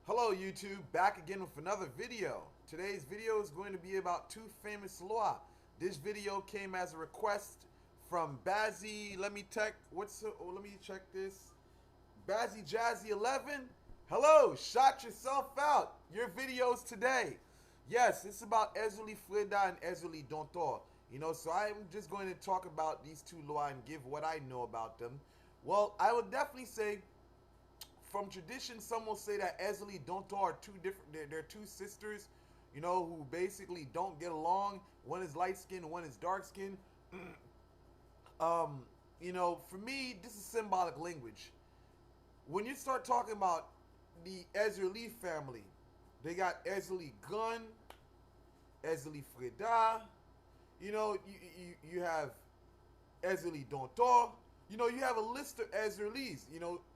Hello YouTube, back again with another video. Today's video is going to be about two famous law. This video came as a request from Bazzy. Let me check this. Bazzy Jazzy 11. Hello, shout yourself out. Your videos today. Yes, it's about ERZULIE FREDA and ERZULIE DONTO. So I'm just going to talk about these two law and give what I know about them. Well, I would definitely say from tradition, some will say that ERZULIE DONTO are two different. They're two sisters, who basically don't get along. One is light skinned, one is dark skinned. For me, this is symbolic language. When you start talking about the ERZULIE family, they got ERZULIE Gun, ERZULIE FREDA. You have ERZULIE DONTO. You have a list of ERZULIEs.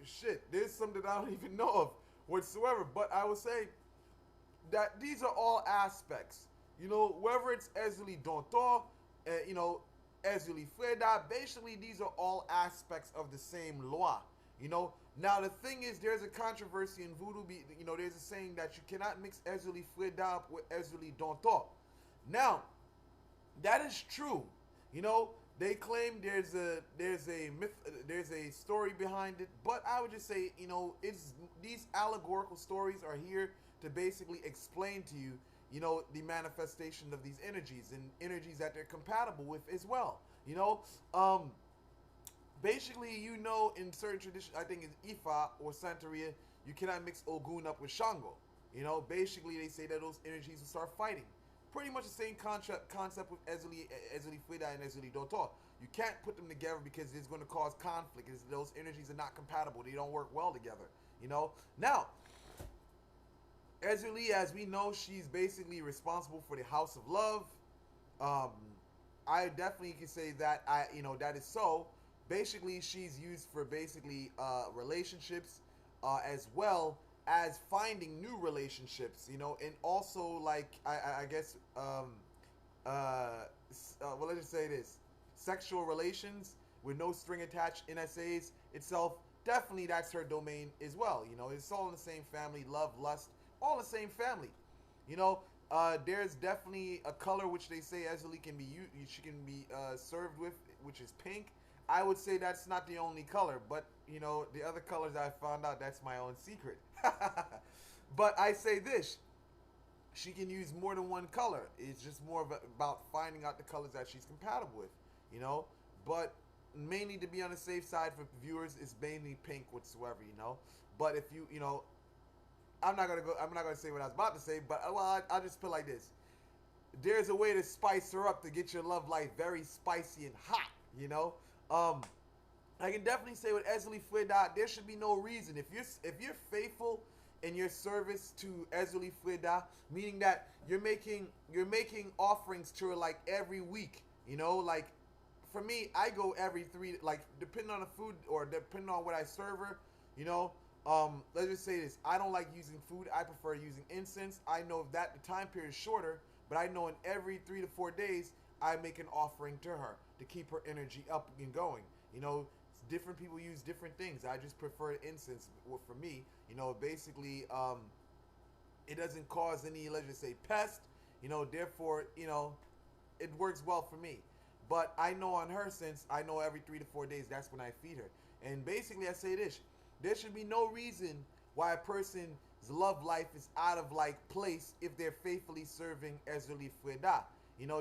Shit, there's some that I don't even know of whatsoever. But I would say that these are all aspects. Whether it's ERZULIE DONTO, ERZULIE FREDA, basically these are all aspects of the same law. Now the thing is, there's a controversy in voodoo. There's a saying that you cannot mix ERZULIE FREDA up with ERZULIE DONTO. Now, that is true. They claim there's a myth, there's a story behind it, but I would just say, it's these allegorical stories are here to basically explain to you, the manifestation of these energies and energies that they're compatible with as well. Basically, in certain traditions, I think it's Ifa or Santeria, you cannot mix Ogun up with Shango. Basically they say that those energies will start fighting. Pretty much the same concept with ERZULIE FREDA and ERZULIE DONTO. You can't put them together because it's going to cause conflict. Those energies are not compatible. They don't work well together. Now, ERZULIE, as we know, she's basically responsible for the House of Love. I definitely can say that that is so. Basically, she's used for relationships, as well as finding new relationships, and also I guess well, let's just say this: sexual relations with no string attached, NSAs itself. Definitely, that's her domain as well. It's all in the same family. Love, lust, all the same family. There's definitely a color which they say ERZULIE can be used. She can be served with, which is pink. I would say that's not the only color, but the other colors I found out, that's my own secret. But I say this: she can use more than one color. It's just more about finding out the colors that she's compatible with, But mainly, to be on the safe side for viewers, it's mainly pink whatsoever, But if I'm not gonna say what I was about to say, but I'll just put it like this: there's a way to spice her up to get your love life very spicy and hot, I can definitely say with ERZULIE FREDA, there should be no reason if you're faithful in your service to ERZULIE FREDA, meaning that you're making offerings to her like every week. Like for me, I go every 3, like depending on the food or depending on what I serve her. Let's just say this: I don't like using food. I prefer using incense. I know that the time period is shorter, but I know in every 3 to 4 days I make an offering to her to keep her energy up and going. Different people use different things. I just prefer incense. Well, for me, basically, it doesn't cause any, let's just say, pest. Therefore, it works well for me. But I know on her, since I know every 3 to 4 days, that's when I feed her. And basically, I say this: there should be no reason why a person's love life is out of place if they're faithfully serving ERZULIE FREDA.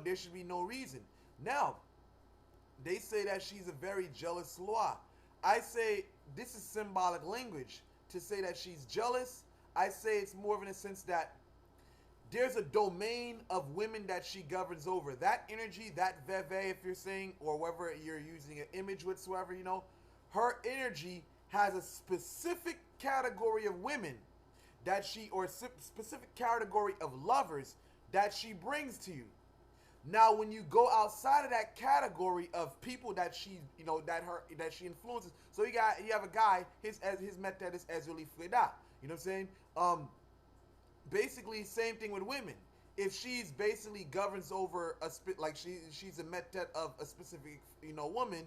There should be no reason. Now, they say that she's a very jealous loa. I say this is symbolic language. To say that she's jealous, I say it's more of in a sense that there's a domain of women that she governs over. That energy, that veve, if you're saying, or whether you're using an image whatsoever, her energy has a specific category of women that or specific category of lovers that she brings to you. Now, when you go outside of that category of people that she, that she influences, so you have a guy, his method is ERZULIE FREDA. You know what I'm saying? Basically, same thing with women. If she's basically governs over she's a method of a specific, woman,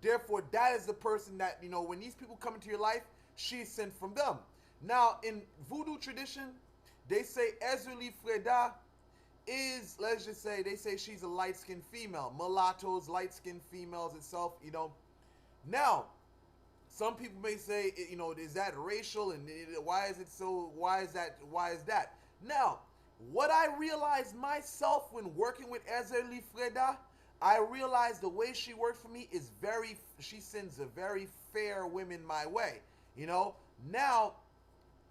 therefore that is the person that when these people come into your life, she's sent from them. Now, in voodoo tradition, they say ERZULIE FREDA is, let's just say, they say she's a light-skinned female. Mulattoes, light-skinned females itself, you know. Now, some people may say, you know, is that racial, and why is it so, why is that? Now, what I realized myself when working with ERZULIE FREDA, I realized the way she works for me is she sends a very fair women my way, you know. Now,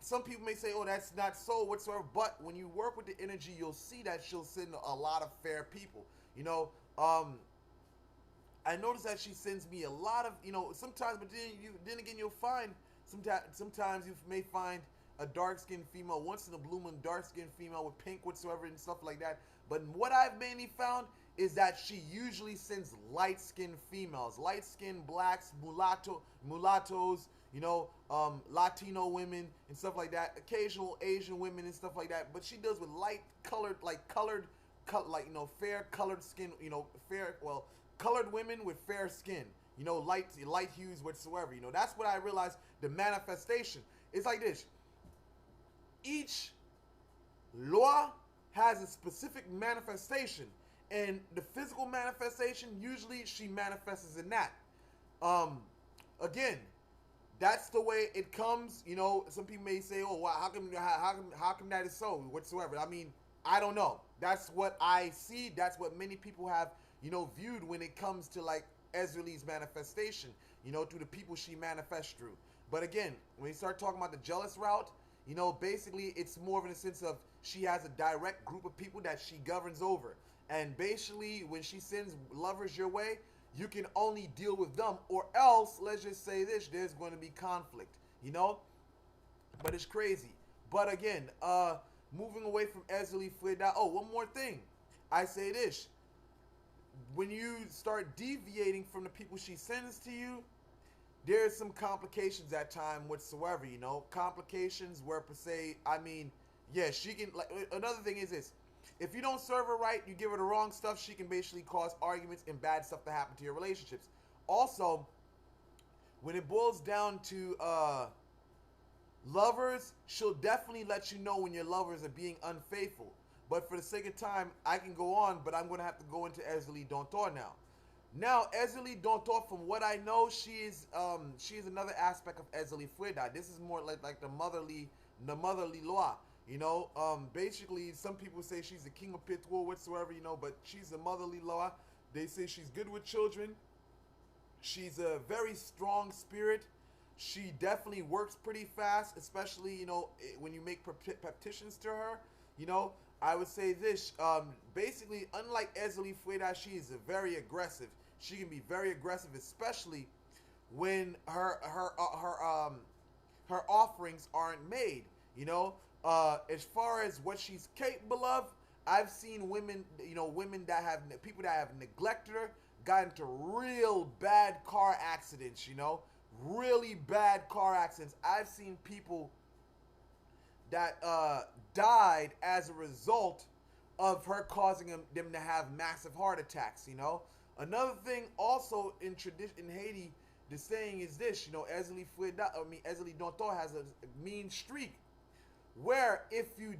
some people may say, oh, that's not so whatsoever, but when you work with the energy, you'll see that she'll send a lot of fair people, you know. I noticed that she sends me a lot of, you know, sometimes, but then again, you'll find, sometimes you may find a dark-skinned female, once in a blue moon, dark-skinned female with pink whatsoever and stuff like that. But what I've mainly found is that she usually sends light-skinned females, light-skinned blacks, mulattoes, you know, Latino women and stuff like that, occasional Asian women and stuff like that. But she does with light-colored, like you know, fair-colored skin, you know, colored women with fair skin, you know, light hues whatsoever. You know, that's what I realized. The manifestation. It's like this. Each law has a specific manifestation, and the physical manifestation, usually she manifests in that. Again, that's the way it comes. You know, some people may say, oh, wow, how come that is so whatsoever. I mean, I don't know. That's what I see. That's what many people have, you know, viewed when it comes to like ERZULIE's manifestation, you know, through the people she manifests through. But again, when you start talking about the jealous route, you know, basically it's more of in a sense of she has a direct group of people that she governs over. And basically when she sends lovers your way, you can only deal with them, or else, let's just say this, there's going to be conflict, you know? But it's crazy. But again, moving away from ERZULIE FREDA, oh, one more thing. I say this. When you start deviating from the people she sends to you, there's some complications at time whatsoever, you know? Complications where, per se, I mean, yeah, she can, like, another thing is this. If you don't serve her right, you give her the wrong stuff, she can basically cause arguments and bad stuff to happen to your relationships. Also, when it boils down to lovers, she'll definitely let you know when your lovers are being unfaithful. But for the sake of time, I can go on, but I'm going to have to go into ERZULIE DONTO now. Now, ERZULIE DONTO, from what I know, she is another aspect of ERZULIE FREDA. This is more like the motherly law. You know, basically, some people say she's the king of Pitbull whatsoever, you know, but she's a motherly law. They say she's good with children. She's a very strong spirit. She definitely works pretty fast, especially, you know, when you make petitions to her. You know, I would say this, basically, unlike ERZULIE FREDA, she is very aggressive. She can be very aggressive, especially when her offerings aren't made, you know. As far as what she's capable of, I've seen women, you know, people that have neglected her, got into real bad car accidents, you know, really bad car accidents. I've seen people that died as a result of her causing them to have massive heart attacks, you know. Another thing also in Haiti, the saying is this, you know, ERZULIE DONTO has a mean streak, where if you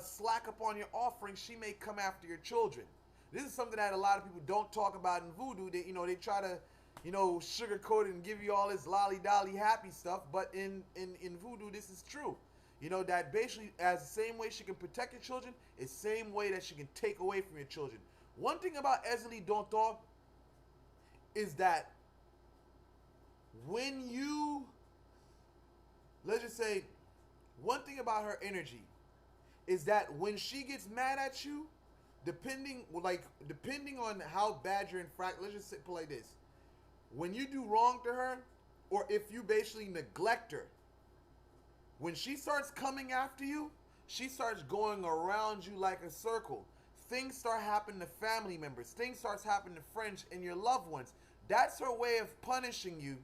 slack up on your offering, she may come after your children. This is something that a lot of people don't talk about in voodoo. They, you know, they try to, you know, sugarcoat it and give you all this lolly-dolly happy stuff. But in voodoo, this is true. You know, that basically, as the same way she can protect your children, is the same way that she can take away from your children. One thing about ERZULIE DONTO is that when you, let's just say, one thing about her energy is that when she gets mad at you, depending on how bad you're infract, let's just put it like this. When you do wrong to her, or if you basically neglect her, when she starts coming after you, she starts going around you like a circle. Things start happening to family members. Things starts happening to friends and your loved ones. That's her way of punishing you.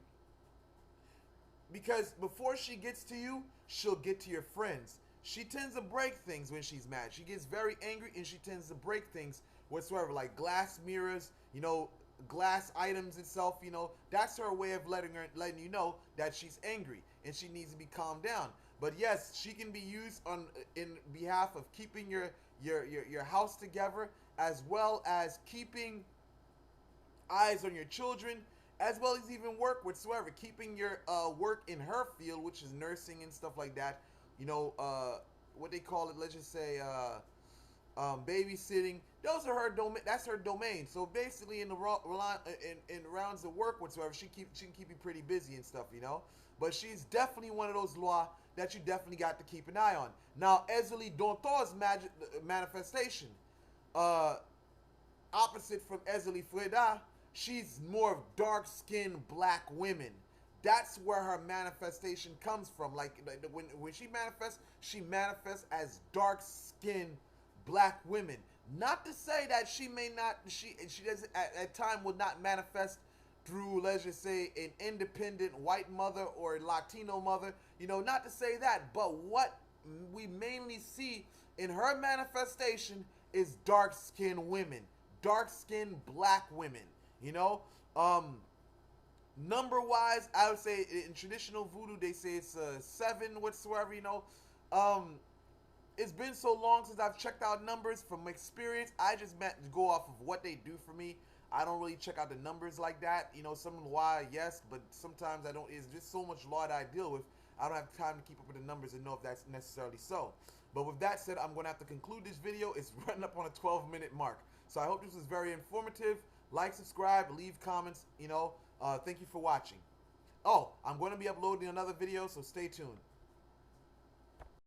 Because before she gets to you, she'll get to your friends. She tends to break things when she's mad. She gets very angry and she tends to break things whatsoever, like glass mirrors, you know, glass items itself, you know, that's her way of letting you know that she's angry and she needs to be calmed down. But yes, she can be used in behalf of keeping your house together, as well as keeping eyes on your children, as well as even work whatsoever, keeping your work in her field, which is nursing and stuff like that. You know, what they call it, let's just say babysitting. Those are her domain. That's her domain. So basically, in the in rounds of work whatsoever, she can keep you pretty busy and stuff, you know. But she's definitely one of those law that you definitely got to keep an eye on. Now, ERZULIE DONTO's manifestation, opposite from ERZULIE FREDA, she's more of dark-skinned black women. That's where her manifestation comes from. Like when she manifests as dark-skinned black women. Not to say that she may not, she doesn't at time will not manifest through, let's just say, an independent white mother or Latino mother. You know, not to say that, but what we mainly see in her manifestation is dark-skinned women, dark-skinned black women. You know, number-wise, I would say in traditional voodoo they say it's 7 whatsoever. You know, it's been so long since I've checked out numbers. From experience, I just go off of what they do for me. I don't really check out the numbers like that. You know, some why, yes, but sometimes I don't. It's just so much law that I deal with. I don't have time to keep up with the numbers and know if that's necessarily so. But with that said, I'm going to have to conclude this video. It's running up on a 12-minute mark. So I hope this was very informative. Like, subscribe, leave comments, you know. Thank you for watching. Oh, I'm going to be uploading another video, so stay tuned.